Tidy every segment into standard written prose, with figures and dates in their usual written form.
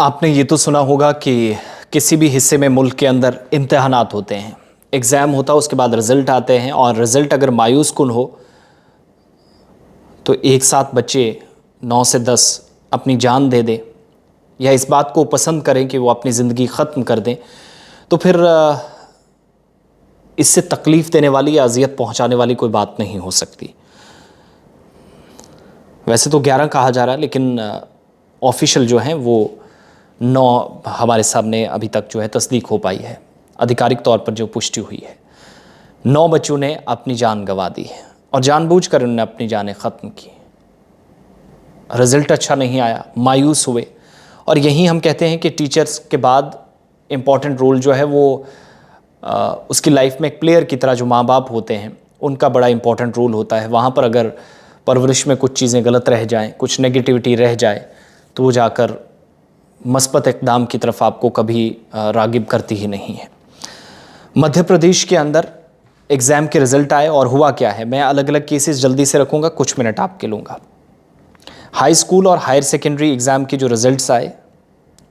आपने ये तो सुना होगा कि किसी भी हिस्से में मुल्क के अंदर इम्तहानात होते हैं, एग्ज़ाम होता है, उसके बाद रिज़ल्ट आते हैं और रिज़ल्ट अगर मायूस कुन हो तो एक साथ बच्चे 9 से 10 अपनी जान दे दें या इस बात को पसंद करें कि वो अपनी ज़िंदगी ख़त्म कर दें, तो फिर इससे तकलीफ़ देने वाली या अज़ियत पहुंचाने वाली कोई बात नहीं हो सकती। वैसे तो 11 कहा जा रहा है, लेकिन ऑफिशियल जो हैं वो 9 हमारे सामने अभी तक जो है तस्दीक हो पाई है, आधिकारिक तौर पर जो पुष्टि हुई है। 9 बच्चों ने अपनी जान गंवा दी है और जानबूझकर उन्होंने अपनी जानें ख़त्म की। रिज़ल्ट अच्छा नहीं आया, मायूस हुए। और यही हम कहते हैं कि टीचर्स के बाद इम्पॉर्टेंट रोल जो है वो उसकी लाइफ में एक प्लेयर की तरह जो माँ बाप होते हैं उनका बड़ा इम्पॉर्टेंट रोल होता है। वहाँ पर अगर परवरिश में कुछ चीज़ें गलत रह जाएं, कुछ नेगेटिविटी रह जाए, तो वो जाकर मस्बत इक़दाम की तरफ आपको कभी राग़िब करती ही नहीं है। मध्य प्रदेश के अंदर एग्ज़ाम के रिज़ल्ट आए और हुआ क्या है, मैं अलग अलग केसेस जल्दी से रखूँगा, कुछ मिनट आपके लूँगा। हाई स्कूल और हायर सेकेंडरी एग्ज़ाम के जो रिज़ल्ट्स आए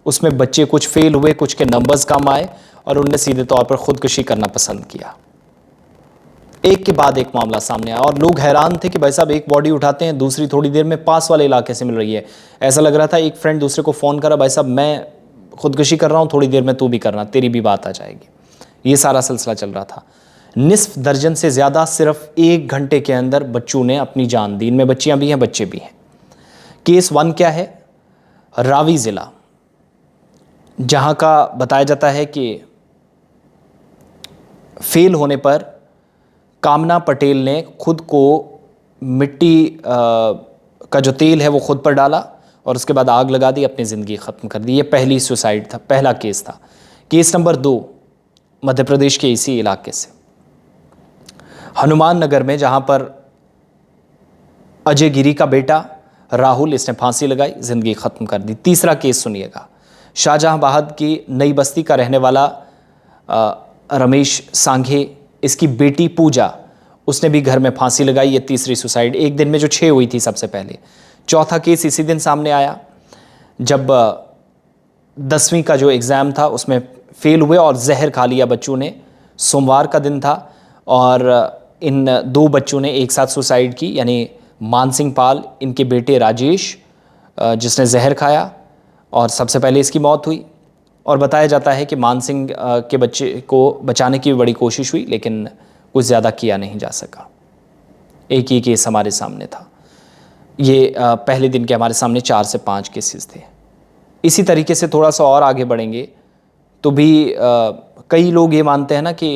उसमें बच्चे कुछ फेल हुए, कुछ के नंबर्स कम आए और उनने सीधे तौर पर ख़ुदकुशी करना पसंद किया। एक के बाद एक मामला सामने आया और लोग हैरान थे कि भाई साहब एक बॉडी उठाते हैं, दूसरी थोड़ी देर में पास वाले इलाके से मिल रही है। ऐसा लग रहा था एक फ्रेंड दूसरे को फ़ोन करा, भाई साहब मैं ख़ुदकुशी कर रहा हूँ, थोड़ी देर में तू भी करना, तेरी भी बात आ जाएगी। ये सारा सिलसिला चल रहा था। निस्फ दर्जन से ज़्यादा सिर्फ 1 घंटे के अंदर बच्चों ने अपनी जान दी। इनमें बच्चियाँ भी हैं, बच्चे भी हैं। केस 1 क्या है? रावी ज़िला, जहाँ का बताया जाता है कि फेल होने पर कामना पटेल ने खुद को मिट्टी का जो तेल है वो खुद पर डाला और उसके बाद आग लगा दी, अपनी ज़िंदगी ख़त्म कर दी। ये पहली सुसाइड था, पहला केस था। केस नंबर 2 मध्य प्रदेश के इसी इलाके से, हनुमान नगर में, जहाँ पर अजय गिरी का बेटा राहुल, इसने फांसी लगाई, ज़िंदगी ख़त्म कर दी। तीसरा केस सुनिएगा, शाहजहांबाद की नई बस्ती का रहने वाला रमेश सांघे, इसकी बेटी पूजा, उसने भी घर में फांसी लगाई। ये तीसरी सुसाइड, एक दिन में जो 6 हुई थी सबसे पहले। चौथा केस इसी दिन सामने आया जब 10वीं का जो एग्ज़ाम था उसमें फेल हुए और जहर खा लिया बच्चों ने। सोमवार का दिन था और इन 2 बच्चों ने एक साथ सुसाइड की, यानी मान सिंह पाल, इनके बेटे राजेश, जिसने जहर खाया और सबसे पहले इसकी मौत हुई। और बताया जाता है कि मान सिंह के बच्चे को बचाने की बड़ी कोशिश हुई, लेकिन कुछ ज़्यादा किया नहीं जा सका। एक ही केस हमारे सामने था। ये पहले दिन के हमारे सामने 4 से 5 केसेस थे। इसी तरीके से थोड़ा सा और आगे बढ़ेंगे तो भी कई लोग ये मानते हैं ना कि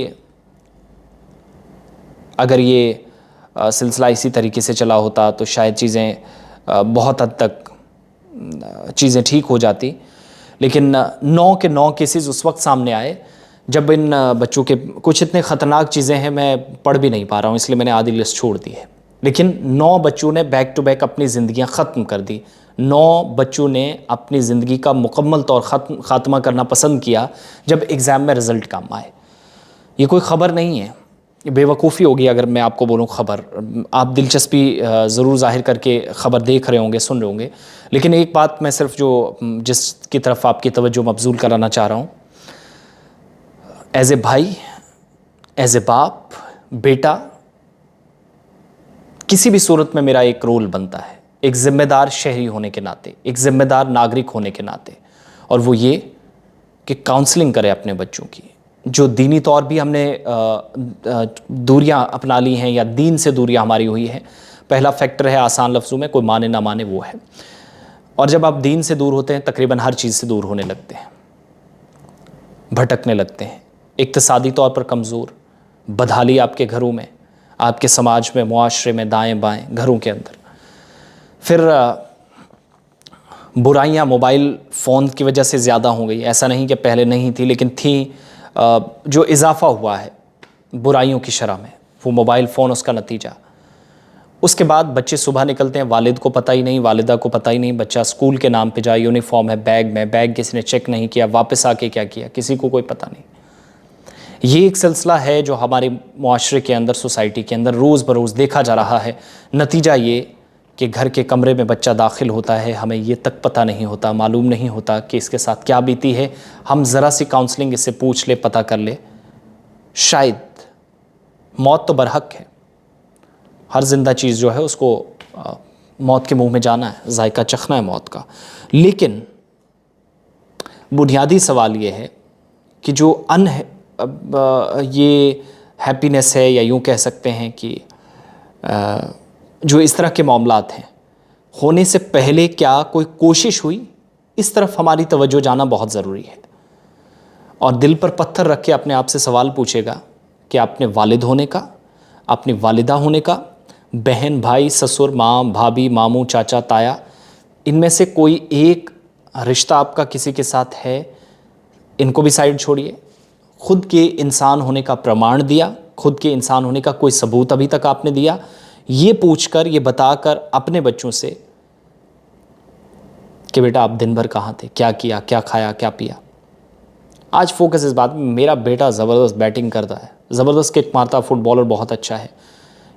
अगर ये सिलसिला इसी तरीके से चला होता तो शायद चीज़ें बहुत हद तक चीज़ें ठीक हो जाती। लेकिन 9 के 9 केसेस उस वक्त सामने आए जब इन बच्चों के कुछ इतने ख़तरनाक चीज़ें हैं, मैं पढ़ भी नहीं पा रहा हूँ, इसलिए मैंने आधी लिस्ट छोड़ दी है। लेकिन 9 बच्चों ने बैक टू बैक अपनी ज़िंदगियाँ ख़त्म कर दी। 9 बच्चों ने अपनी ज़िंदगी का मुकम्मल तौर ख़ात्मा करना पसंद किया जब एग्ज़ाम में रिज़ल्ट कम आए। ये कोई ख़बर नहीं है, ये बेवकूफ़ी होगी अगर मैं आपको बोलूँ ख़बर। आप दिलचस्पी ज़रूर ज़ाहिर करके ख़बर देख रहे होंगे, सुन रहे होंगे, लेकिन एक बात मैं सिर्फ जो जिसकी तरफ आपकी तवज्जो मबज़ूल कराना चाह रहा हूँ, एज़ ए भाई, एज़ ए बाप, बेटा, किसी भी सूरत में मेरा एक रोल बनता है, एक ज़िम्मेदार शहरी होने के नाते, एक ज़िम्मेदार नागरिक होने के नाते, और वो ये कि काउंसलिंग करें अपने बच्चों की। जो दीनी तौर भी हमने दूरियां अपना ली हैं या दीन से दूरियां हमारी हुई हैं, पहला फैक्टर है आसान लफ्ज़ों में, कोई माने ना माने वो है। और जब आप दीन से दूर होते हैं तकरीबन हर चीज़ से दूर होने लगते हैं, भटकने लगते हैं, इक़्तिसादी तौर पर कमज़ोर, बदहाली आपके घरों में, आपके समाज में, मुआशरे में, दाएँ बाएँ घरों के अंदर। फिर बुराइयाँ मोबाइल फ़ोन की वजह से ज़्यादा हो गई। ऐसा नहीं कि पहले नहीं थी, लेकिन थी। जो इजाफ़ा हुआ है बुराइयों की शरह में, वो मोबाइल फ़ोन उसका नतीजा। उसके बाद बच्चे सुबह निकलते हैं, वालिद को पता ही नहीं, वालिदा को पता ही नहीं, बच्चा स्कूल के नाम पे जाए, यूनिफॉर्म है बैग में, बैग किसी ने चेक नहीं किया, वापस आके क्या किया किसी को कोई पता नहीं। ये एक सिलसिला है जो हमारे मुआशरे के अंदर, सोसाइटी के अंदर रोज़ बरोज़ देखा जा रहा है। नतीजा ये कि घर के कमरे में बच्चा दाखिल होता है, हमें ये तक पता नहीं होता, मालूम नहीं होता कि इसके साथ क्या बीती है। हम ज़रा सी काउंसलिंग इससे पूछ ले, पता कर ले, शायद मौत तो बरहक है, हर जिंदा चीज़ जो है उसको मौत के मुंह में जाना है, जायका चखना है मौत का। लेकिन बुनियादी सवाल ये है कि जो ये हैप्पीनेस है, या यूँ कह सकते हैं कि जो इस तरह के मामलात हैं, होने से पहले क्या कोई कोशिश हुई, इस तरफ हमारी तवज्जो जाना बहुत ज़रूरी है। और दिल पर पत्थर रख के अपने आप से सवाल पूछेगा कि अपने वालिद होने का, अपनी वालिदा होने का, बहन भाई ससुर माँ भाभी मामू चाचा ताया, इनमें से कोई एक रिश्ता आपका किसी के साथ है, इनको भी साइड छोड़िए। खुद के इंसान होने का प्रमाण दिया, खुद के इंसान होने का कोई सबूत अभी तक आपने दिया? ये पूछकर, ये बताकर अपने बच्चों से कि बेटा आप दिन भर कहाँ थे, क्या किया, क्या खाया, क्या पिया। आज फोकस इस बात में, मेरा बेटा ज़बरदस्त बैटिंग करता है, ज़बरदस्त किक मारता, फुटबॉलर बहुत अच्छा है,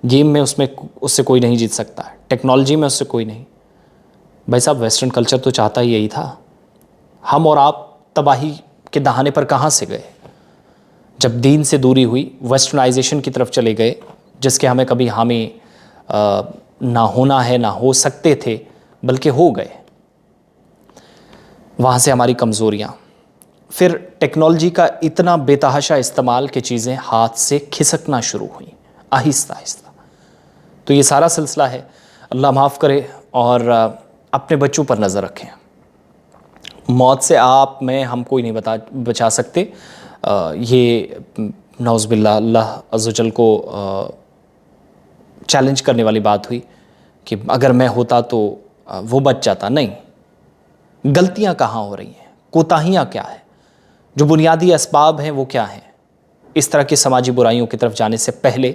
गेम में उससे कोई नहीं जीत सकता है, टेक्नोलॉजी में उससे कोई नहीं। भाई साहब, वेस्टर्न कल्चर तो चाहता ही यही था। हम और आप तबाही के दहाने पर कहाँ से गए? जब दीन से दूरी हुई, वेस्टर्नाइजेशन की तरफ चले गए, जिसके हमें कभी हामी ना होना है, ना हो सकते थे, बल्कि हो गए। वहाँ से हमारी कमज़ोरियाँ, फिर टेक्नोलॉजी का इतना बेतहाशा इस्तेमाल कि चीज़ें हाथ से खिसकना शुरू हुई आहिस्ता आहिस्ता। तो ये सारा सिलसिला है। अल्लाह माफ़ करे और अपने बच्चों पर नज़र रखें। मौत से आप मैं हम कोई नहीं बचा सकते। ये नौज़बिल्लाह अल्लाह अज़्ज़वजल को चैलेंज करने वाली बात हुई कि अगर मैं होता तो वो बच जाता। नहीं, गलतियां कहाँ हो रही हैं, कोताहियाँ क्या है, जो बुनियादी असबाब हैं वो क्या हैं? इस तरह की समाजी बुराइयों की तरफ जाने से पहले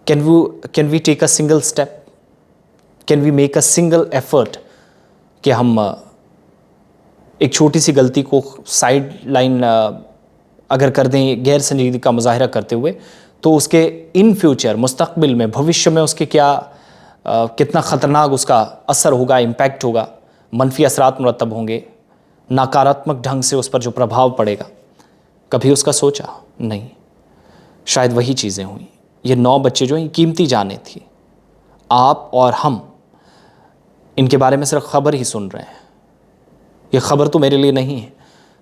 can we take a single step, can we make a single effort कि हम एक छोटी सी गलती को साइड लाइन अगर कर दें गैर संजीदगी का मुजाहरा करते हुए, तो उसके इन फ्यूचर मुस्तकबिल में, भविष्य में उसके कितना ख़तरनाक उसका असर होगा, इम्पैक्ट होगा, मनफी असरात मुरतब होंगे, नकारात्मक ढंग से उस पर जो प्रभाव पड़ेगा, कभी उसका सोचा नहीं। शायद वही चीज़ें हुई। ये 9 बच्चे जो हैं, कीमती जानें थी। आप और हम इनके बारे में सिर्फ ख़बर ही सुन रहे हैं। ये ख़बर तो मेरे लिए नहीं है।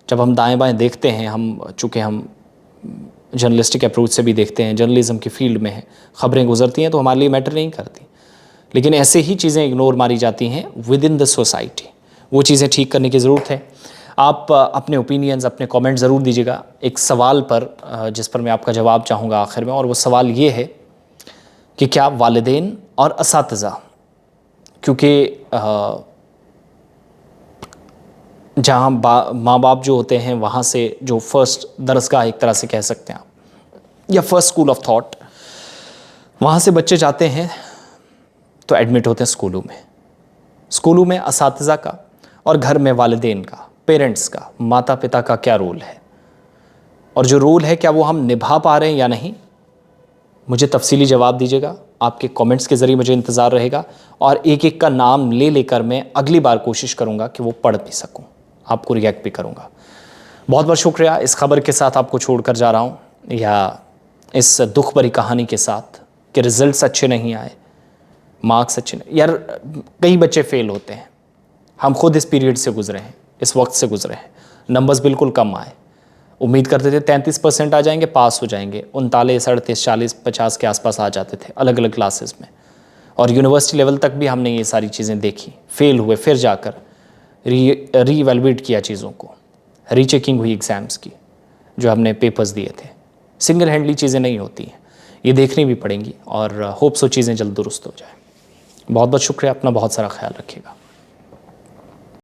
जब हम दाएं बाएं देखते हैं, चूँकि हम जर्नलिस्टिक अप्रोच से भी देखते हैं, जर्नलिज़म की फील्ड में है, ख़बरें गुजरती हैं तो हमारे लिए मैटर नहीं करती। लेकिन ऐसे ही चीज़ें इग्नोर मारी जाती हैं विद इन द सोसाइटी। वो चीज़ें ठीक करने की ज़रूरत है। आप अपने ओपिनियंस, अपने कमेंट ज़रूर दीजिएगा एक सवाल पर, जिस पर मैं आपका जवाब चाहूँगा आखिर में। और वो सवाल ये है कि क्या वालिदैन और असातिज़ा, क्योंकि जहाँ माँ बाप जो होते हैं, वहाँ से जो फर्स्ट दरसगाह एक तरह से कह सकते हैं आप, या फर्स्ट स्कूल ऑफ थॉट, वहाँ से बच्चे जाते हैं तो एडमिट होते हैं स्कूलों में असातिज़ा का और घर में वालिदैन का, पेरेंट्स का, माता पिता का क्या रोल है, और जो रोल है क्या वो हम निभा पा रहे हैं या नहीं? मुझे तफसीली जवाब दीजिएगा। आपके कमेंट्स के ज़रिए मुझे इंतज़ार रहेगा, और एक एक का नाम ले लेकर मैं अगली बार कोशिश करूँगा कि वो पढ़ भी सकूँ, आपको रिएक्ट भी करूँगा। बहुत बहुत शुक्रिया। इस खबर के साथ आपको छोड़कर जा रहा हूँ, या इस दुख भरी कहानी के साथ कि रिज़ल्ट्स अच्छे नहीं आए, मार्क्स अच्छे नहीं। यार, कई बच्चे फेल होते हैं। हम खुद इस पीरियड से गुजरे हैं, इस वक्त से गुजरे हैं। नंबर्स बिल्कुल कम आए। उम्मीद करते थे 33% आ जाएंगे, पास हो जाएंगे। 39, 38, 40, 50 के आसपास आ जाते थे अलग अलग क्लासेस में। और यूनिवर्सिटी लेवल तक भी हमने ये सारी चीज़ें देखी। फेल हुए, फिर जाकर रीवैल्यूएट किया चीज़ों को, रीचेकिंग हुई एग्ज़ाम्स की, जो हमने पेपर्स दिए थे। सिंगल हैंडली चीज़ें नहीं होती हैं, ये देखनी भी पड़ेंगी, और होप सो चीज़ें जल्द दुरुस्त हो जाए। बहुत बहुत शुक्रिया। अपना बहुत सारा ख्याल रखिएगा।